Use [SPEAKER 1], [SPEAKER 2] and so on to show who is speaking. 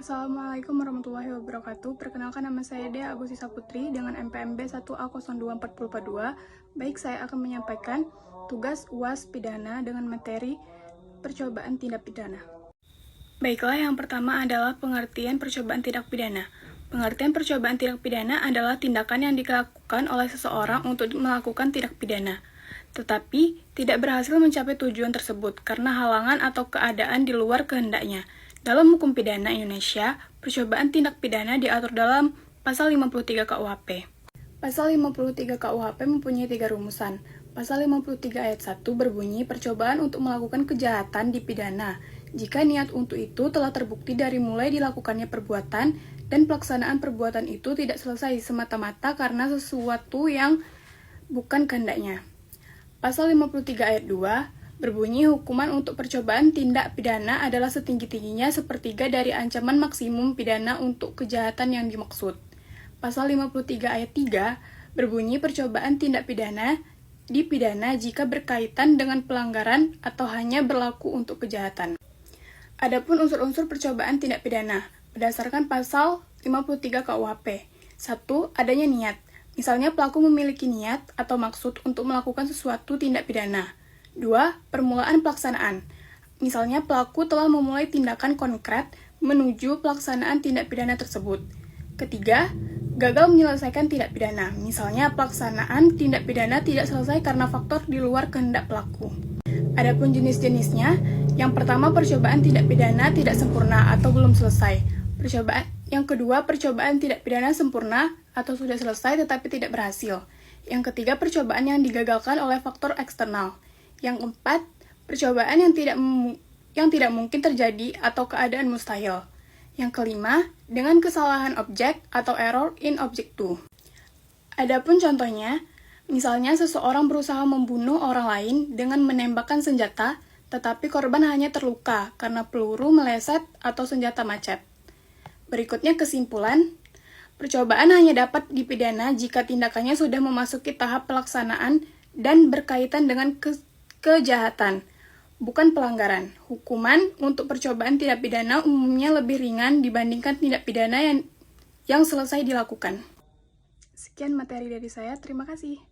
[SPEAKER 1] Assalamualaikum warahmatullahi wabarakatuh. Perkenalkan, nama saya Dea Agusisa Putri dengan MPMB 1A024042. Baik, saya akan menyampaikan tugas UAS pidana dengan materi percobaan tindak pidana. Baiklah, yang pertama adalah pengertian percobaan tindak pidana. Pengertian percobaan tindak pidana adalah tindakan yang dilakukan oleh seseorang untuk melakukan tindak pidana, tetapi tidak berhasil mencapai tujuan tersebut karena halangan atau keadaan di luar kehendaknya. Dalam hukum pidana Indonesia, percobaan tindak pidana diatur dalam Pasal 53 KUHP. Pasal 53 KUHP mempunyai 3 rumusan. Pasal 53 ayat 1 berbunyi percobaan untuk melakukan kejahatan dipidana jika niat untuk itu telah terbukti dari mulai dilakukannya perbuatan dan pelaksanaan perbuatan itu tidak selesai semata-mata karena sesuatu yang bukan kehendaknya. Pasal 53 ayat 2 berbunyi hukuman untuk percobaan tindak pidana adalah setinggi-tingginya sepertiga dari ancaman maksimum pidana untuk kejahatan yang dimaksud. Pasal 53 ayat 3 berbunyi percobaan tindak pidana dipidana jika berkaitan dengan pelanggaran atau hanya berlaku untuk kejahatan. Adapun unsur-unsur percobaan tindak pidana berdasarkan pasal 53 KUHP. 1. Adanya niat. Misalnya pelaku memiliki niat atau maksud untuk melakukan sesuatu tindak pidana. 2. Permulaan pelaksanaan. Misalnya pelaku telah memulai tindakan konkret menuju pelaksanaan tindak pidana tersebut. Ketiga, gagal menyelesaikan tindak pidana. Misalnya pelaksanaan tindak pidana tidak selesai karena faktor di luar kehendak pelaku. Adapun jenis-jenisnya, yang pertama percobaan tindak pidana tidak sempurna atau belum selesai. Yang kedua, percobaan tidak pidana sempurna atau sudah selesai tetapi tidak berhasil. Yang ketiga, percobaan yang digagalkan oleh faktor eksternal. Yang keempat, percobaan yang tidak mungkin terjadi atau keadaan mustahil. Yang kelima, dengan kesalahan objek atau error in object to. Adapun contohnya, misalnya seseorang berusaha membunuh orang lain dengan menembakkan senjata, tetapi korban hanya terluka karena peluru meleset atau senjata macet. Berikutnya kesimpulan, percobaan hanya dapat dipidana jika tindakannya sudah memasuki tahap pelaksanaan dan berkaitan dengan kejahatan, bukan pelanggaran. Hukuman untuk percobaan tindak pidana umumnya lebih ringan dibandingkan tindak pidana yang selesai dilakukan. Sekian materi dari saya, terima kasih.